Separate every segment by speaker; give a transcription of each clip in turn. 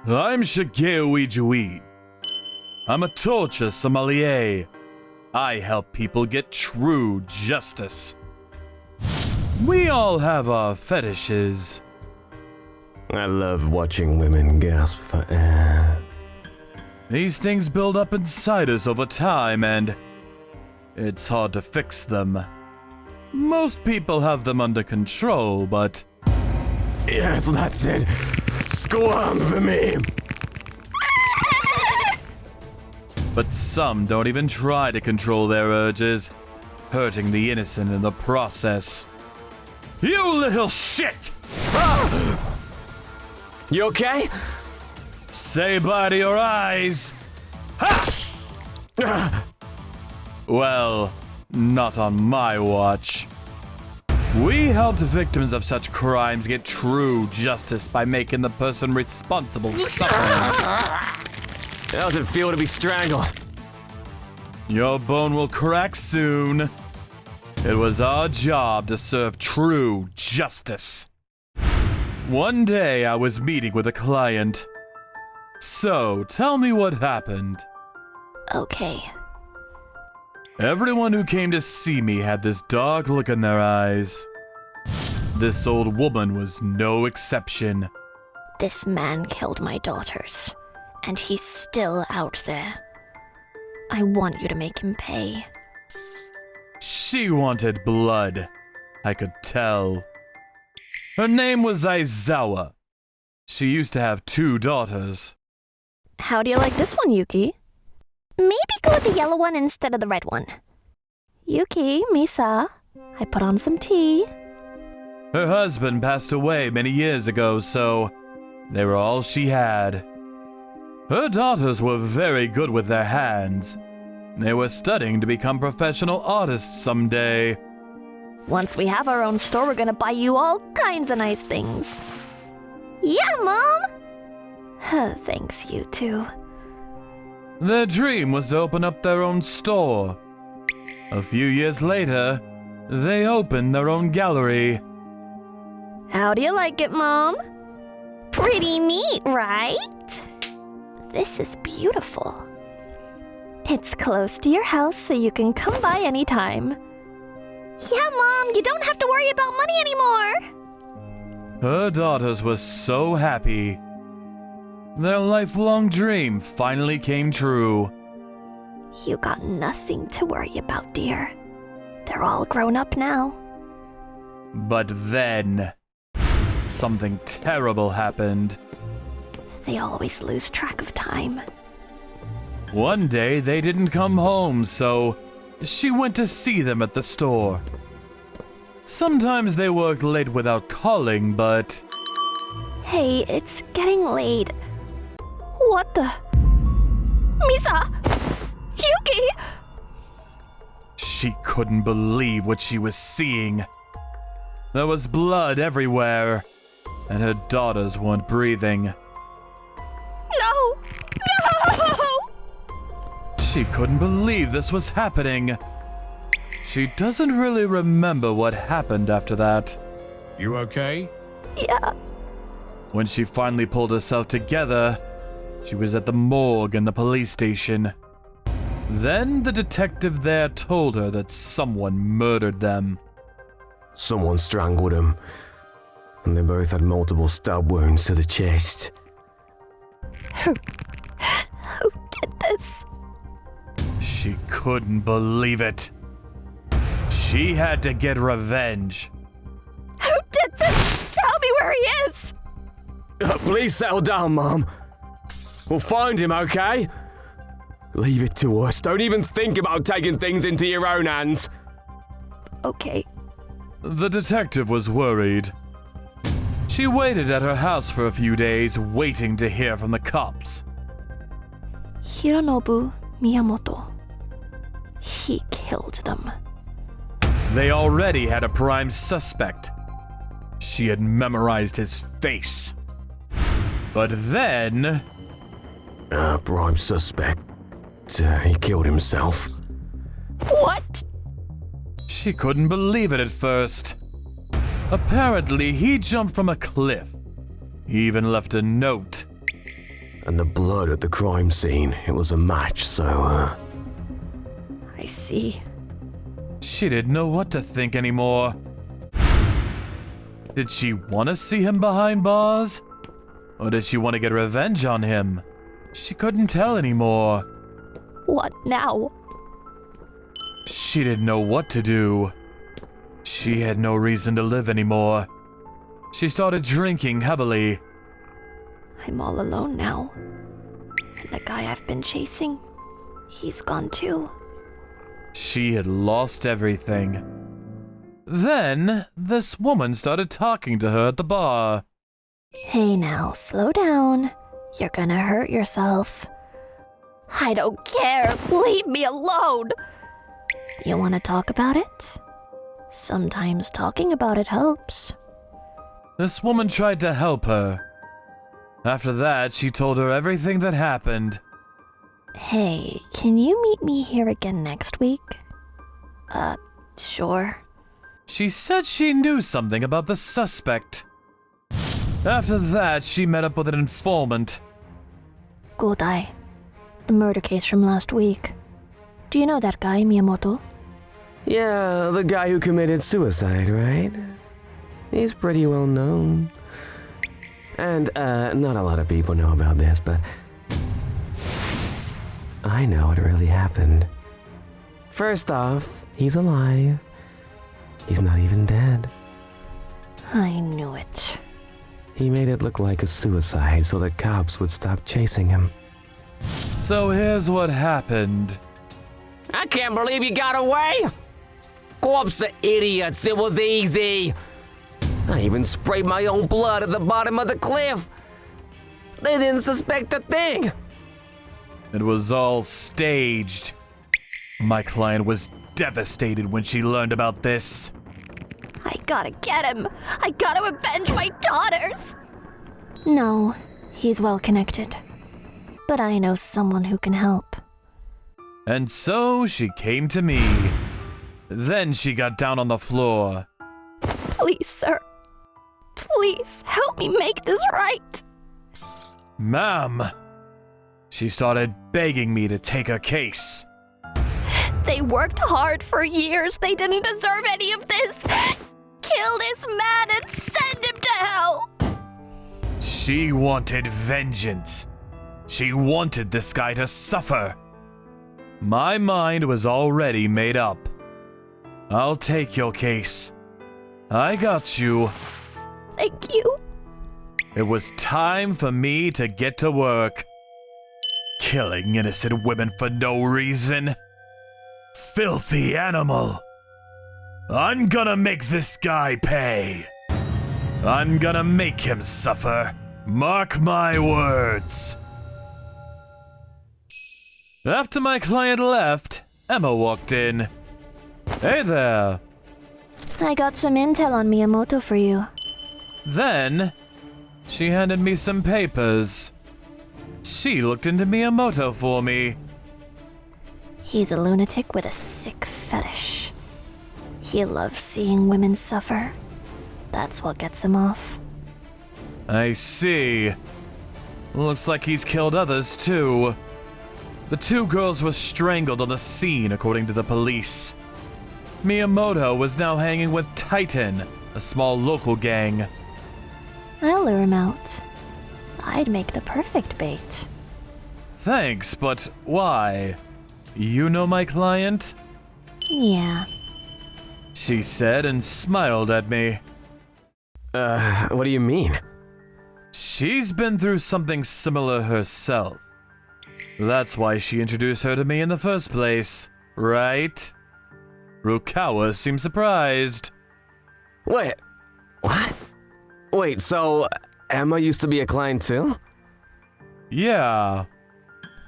Speaker 1: I'm Shigeo Ijyuin. I'm a torture sommelier. I help people get true justice. We all have our fetishes.
Speaker 2: I love watching women gasp for air.
Speaker 1: These things build up inside us over time, and it's hard to fix them. Most people have them under control, but...
Speaker 2: Yes, that's it. Squirm for me.
Speaker 1: But some don't even try to control their urges, hurting the innocent in the process. You little shit!
Speaker 2: You okay?
Speaker 1: Say bye to your eyes! Ha! Well, not on my watch. We helped victims of such crimes get true justice by making the person responsible suffer.
Speaker 2: How does it feel to be strangled?
Speaker 1: Your bone will crack soon. It was our job to serve true justice. One day I was meeting with a client. So, tell me what happened.
Speaker 3: Okay.
Speaker 1: Everyone who came to see me had this dark look in their eyes. This old woman was no exception.
Speaker 3: This man killed my daughters, and he's still out there. I want you to make him pay.
Speaker 1: She wanted blood. I could tell. Her name was Aizawa. She used to have 2 daughters.
Speaker 3: How do you like this one, Yuki? Maybe go with the yellow one instead of the red one. Yuki, Misa, I put on some tea.
Speaker 1: Her husband passed away many years ago, so they were all she had. Her daughters were very good with their hands. They were studying to become professional artists someday.
Speaker 3: Once we have our own store, we're gonna buy you all kinds of nice things. Yeah, Mom! Thanks, you two.
Speaker 1: Their dream was to open up their own store. A few years later, they opened their own gallery.
Speaker 3: How do you like it, Mom? Pretty neat, right? This is beautiful. It's close to your house, so you can come by anytime. Yeah, Mom, you don't have to worry about money anymore.
Speaker 1: Her daughters were so happy. Their lifelong dream finally came true.
Speaker 3: You got nothing to worry about, dear. They're all grown up now.
Speaker 1: But then, something terrible happened.
Speaker 3: They always lose track of time.
Speaker 1: One day they didn't come home, so she went to see them at the store. Sometimes they worked late without calling, but...
Speaker 3: Hey, it's getting late. What the? Misa! Yuki!
Speaker 1: She couldn't believe what she was seeing. There was blood everywhere, and her daughters weren't breathing.
Speaker 3: No! No!
Speaker 1: She couldn't believe this was happening. She doesn't really remember what happened after that.
Speaker 4: You okay?
Speaker 3: Yeah.
Speaker 1: When she finally pulled herself together, she was at the morgue and the police station. Then the detective there told her that someone murdered them.
Speaker 2: Someone strangled him, and they both had multiple stab wounds to the chest.
Speaker 3: Who did this?
Speaker 1: She couldn't believe it. She had to get revenge.
Speaker 3: Who did this? Tell me where he is!
Speaker 2: Please settle down, Mom. We'll find him, okay? Leave it to us. Don't even think about taking things into your own hands.
Speaker 3: Okay.
Speaker 1: The detective was worried. She waited at her house for a few days, waiting to hear from the cops.
Speaker 3: Hironobu Miyamoto. He killed them.
Speaker 1: They already had a prime suspect. She had memorized his face. But then...
Speaker 2: Prime suspect. He killed himself.
Speaker 3: What?
Speaker 1: She couldn't believe it at first. Apparently, he jumped from a cliff. He even left a note.
Speaker 2: And the blood at the crime scene, it was a match, so,
Speaker 3: I see.
Speaker 1: She didn't know what to think anymore. Did she want to see him behind bars? Or did she want to get revenge on him? She couldn't tell anymore.
Speaker 3: What now?
Speaker 1: She didn't know what to do. She had no reason to live anymore. She started drinking heavily.
Speaker 3: I'm all alone now. And the guy I've been chasing, he's gone too.
Speaker 1: She had lost everything. Then, this woman started talking to her at the bar.
Speaker 3: Hey now, slow down. You're gonna hurt yourself. I don't care. Leave me alone. You wanna talk about it? Sometimes talking about it helps.
Speaker 1: This woman tried to help her. After that, she told her everything that happened.
Speaker 3: Hey, can you meet me here again next week? Sure.
Speaker 1: She said she knew something about the suspect. After that, she met up with an informant.
Speaker 3: Godai. The murder case from last week. Do you know that guy, Miyamoto?
Speaker 2: yeah, the guy who committed suicide, right? He's pretty well known. And, not a lot of people know about this, but I know what really happened. First off, he's alive. He's not even dead.
Speaker 3: I knew it.
Speaker 2: He made it look like a suicide so the cops would stop chasing him.
Speaker 1: So here's what happened.
Speaker 2: I can't believe you got away! Cops are idiots, it was easy. I even sprayed my own blood at the bottom of the cliff. They didn't suspect a thing.
Speaker 1: It was all staged. My client was devastated when she learned about this.
Speaker 3: I gotta get him. I gotta avenge my daughters. No, he's well connected. But I know someone who can help.
Speaker 1: And so she came to me. Then she got down on the floor.
Speaker 3: Please, sir. Please help me make this right.
Speaker 1: Ma'am. She started begging me to take her case.
Speaker 3: They worked hard for years. They didn't deserve any of this. Kill this man and send him to hell.
Speaker 1: She wanted vengeance. She wanted this guy to suffer. My mind was already made up. I'll take your case. I got you.
Speaker 3: Thank you.
Speaker 1: It was time for me to get to work. Killing innocent women for no reason. Filthy animal. I'm gonna make this guy pay. I'm gonna make him suffer. Mark my words. After my client left, Emma walked in. Hey there.
Speaker 3: I got some intel on Miyamoto for you.
Speaker 1: Then, she handed me some papers. She looked into Miyamoto for me.
Speaker 3: He's a lunatic with a sick fetish. He loves seeing women suffer. That's what gets him off.
Speaker 1: I see. Looks like he's killed others too. The two girls were strangled on the scene, according to the police. Miyamoto was now hanging with Titan, a small local gang.
Speaker 3: I'll lure him out. I'd make the perfect bait.
Speaker 1: Thanks, but why? You know my client?
Speaker 3: Yeah.
Speaker 1: She said and smiled at me.
Speaker 2: What do you mean?
Speaker 1: She's been through something similar herself. That's why she introduced her to me in the first place, right? Rukawa seemed surprised.
Speaker 2: Wait, what? Wait, so Emma used to be a client too?
Speaker 1: Yeah.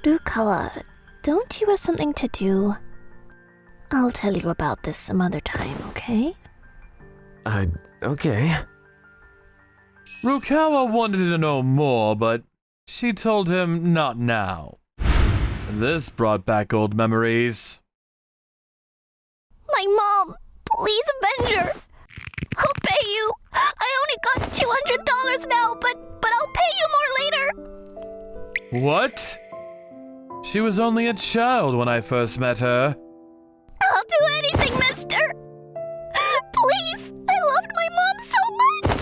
Speaker 3: Rukawa, don't you have something to do? I'll tell you about this some other time, okay?
Speaker 2: Okay.
Speaker 1: Rukawa wanted to know more, but she told him not now. This brought back old memories.
Speaker 3: My mom! Please avenge her! I'll pay you! I only got $200 now, but I'll pay you more later!
Speaker 1: What? She was only a child when I first met her.
Speaker 3: I'll do anything, mister. Please, I loved my mom so much.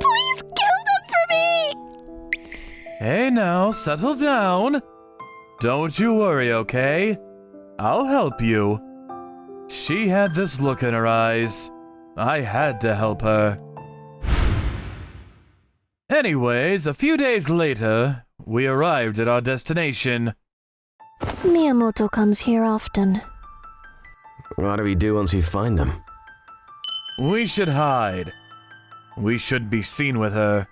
Speaker 3: Please kill them for me.
Speaker 1: Hey now, settle down. Don't you worry, okay? I'll help you. She had this look in her eyes. I had to help her. Anyways, a few days later, we arrived at our destination.
Speaker 3: Miyamoto comes here often.
Speaker 2: What do we do once we find them?
Speaker 1: We should hide. We shouldn't be seen with her.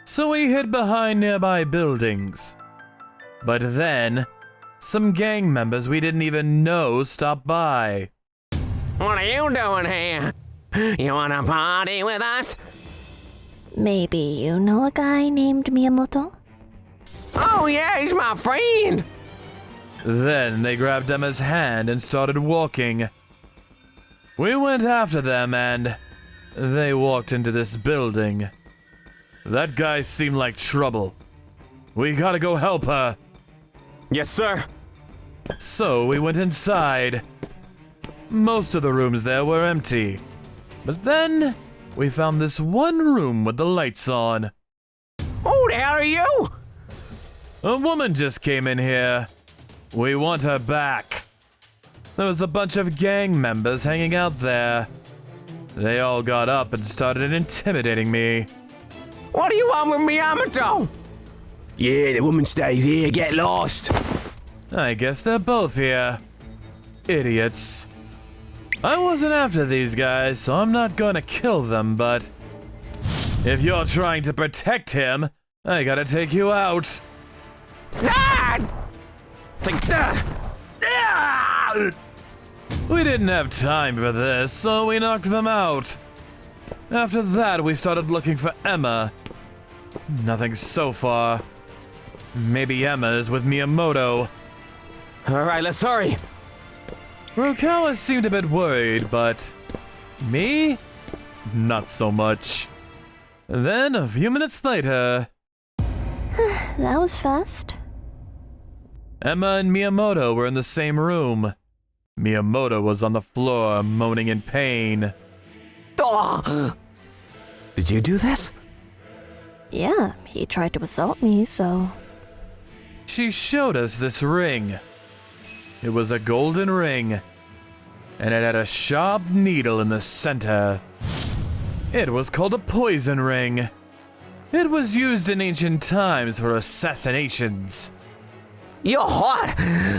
Speaker 1: So we hid behind nearby buildings. But then, some gang members we didn't even know stopped by.
Speaker 2: What are you doing here? You wanna party with us?
Speaker 3: Maybe you know a guy named Miyamoto?
Speaker 2: Oh yeah, he's my friend.
Speaker 1: Then they grabbed Emma's hand and started walking. We went after them and they walked into this building. That guy seemed like trouble. We gotta go help her.
Speaker 2: Yes, sir.
Speaker 1: So we went inside. Most of the rooms there were empty. But then we found this one room with the lights on.
Speaker 2: Who the hell are you?
Speaker 1: A woman just came in here. We want her back. There was a bunch of gang members hanging out there. They all got up and started intimidating me.
Speaker 2: What do you want with Miyamoto? Yeah, the woman stays here. Get lost.
Speaker 1: I guess they're both here. Idiots. I wasn't after these guys, so I'm not gonna kill them, but if you're trying to protect him, I gotta take you out.
Speaker 2: Ah! Take that! Ah!
Speaker 1: We didn't have time for this, so we knocked them out. After that, we started looking for Emma. Nothing so far. Maybe Emma is with Miyamoto.
Speaker 2: All right, let's hurry.
Speaker 1: Rukawa seemed a bit worried, but me? Not so much. Then, a few minutes later,
Speaker 3: That was fast.
Speaker 1: Emma and Miyamoto were in the same room. Miyamoto was on the floor, moaning in pain.
Speaker 2: Oh! Did you do this?
Speaker 3: Yeah, he tried to assault me, so...
Speaker 1: She showed us this ring. It was a golden ring, and it had a sharp needle in the center. It was called a poison ring. It was used in ancient times for assassinations.
Speaker 2: You're hot.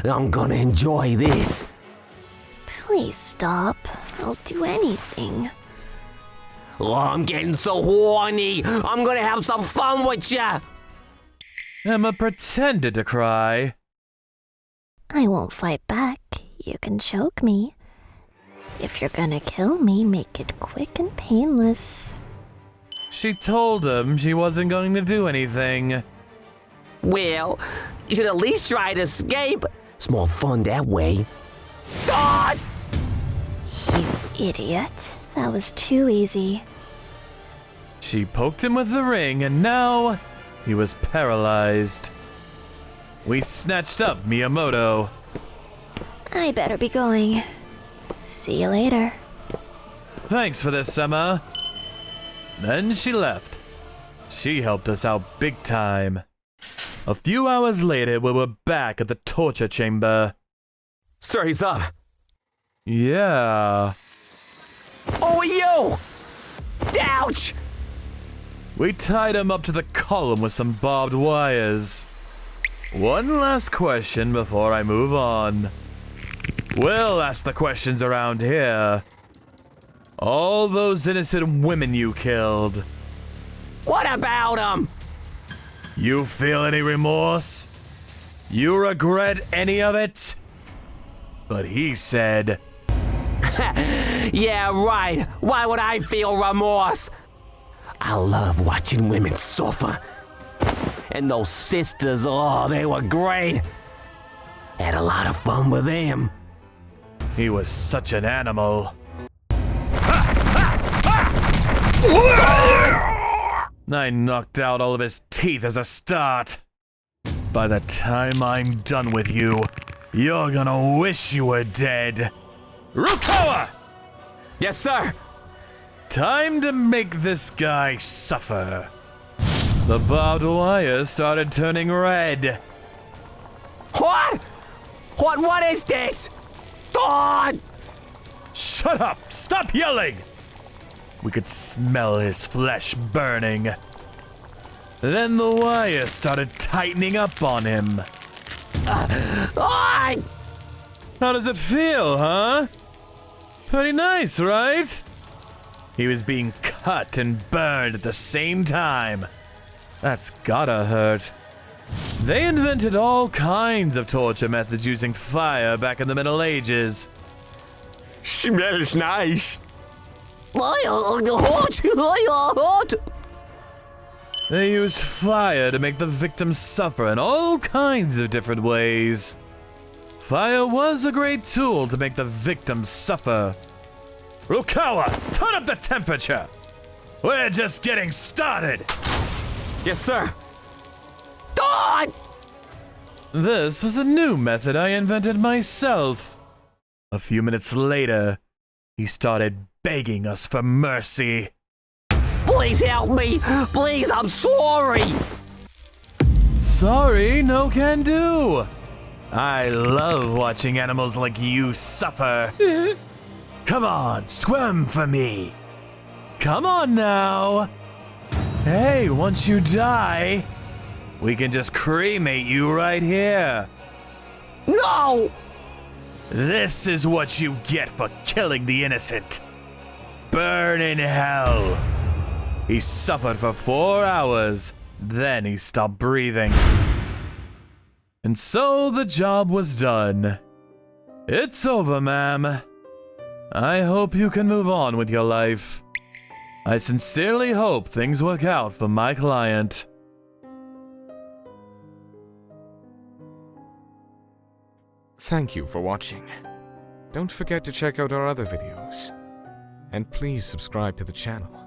Speaker 2: I'm gonna enjoy this.
Speaker 3: Please stop. I'll do anything.
Speaker 2: Oh, I'm getting so horny. I'm gonna have some fun with ya.
Speaker 1: Emma pretended to cry.
Speaker 3: I won't fight back. You can choke me. If you're gonna kill me, make it quick and painless.
Speaker 1: She told him she wasn't going to do anything.
Speaker 2: Well, you should at least try to escape. It's more fun that way. God!
Speaker 3: You idiot. That was too easy.
Speaker 1: She poked him with the ring, and now he was paralyzed. We snatched up Miyamoto.
Speaker 3: I better be going. See you later.
Speaker 1: Thanks for this, Emma. Then she left. She helped us out big time. A few hours later, we were back at the torture chamber.
Speaker 2: Sir, he's up.
Speaker 1: Yeah.
Speaker 2: Oh, you! Ouch!
Speaker 1: We tied him up to the column with some barbed wires. One last question before I move on. We'll ask the questions around here. All those innocent women you killed.
Speaker 2: What about him?
Speaker 1: You feel any remorse? You regret any of it? But he said,
Speaker 2: Yeah, right. Why would I feel remorse? I love watching women suffer. And those sisters, oh, they were great. Had a lot of fun with them.
Speaker 1: he was such an animal. I knocked out all of his teeth as a start. By the time I'm done with you, you're gonna wish you were dead. Rukawa!
Speaker 2: Yes, sir!
Speaker 1: Time to make this guy suffer. The barbed wire started turning red.
Speaker 2: What? What is this? God!
Speaker 1: Shut up! Stop yelling! We could smell his flesh burning. Then the wire started tightening up on him.
Speaker 2: Ah!
Speaker 1: How does it feel, huh? Pretty nice, right? He was being cut and burned at the same time. That's gotta hurt. They invented all kinds of torture methods using fire back in the Middle Ages.
Speaker 2: Smells nice.
Speaker 1: They used fire to make the victims suffer in all kinds of different ways. Fire was a great tool to make the victims suffer. Rukawa, turn up the temperature! We're just getting started!
Speaker 2: Yes, sir. God!
Speaker 1: This was a new method I invented myself. A few minutes later, he started begging us for mercy.
Speaker 2: Please help me! Please, I'm sorry!
Speaker 1: Sorry, no can do. I love watching animals like you suffer. Come on, squirm for me. Come on now. Hey, once you die, we can just cremate you right here.
Speaker 2: No!
Speaker 1: This is what you get for killing the innocent. Burn in hell. He suffered for 4 hours, then he stopped breathing. And so the job was done. It's over, ma'am. I hope you can move on with your life. I sincerely hope things work out for my client.
Speaker 4: Thank you for watching. Don't forget to check out our other videos. And please subscribe to the channel.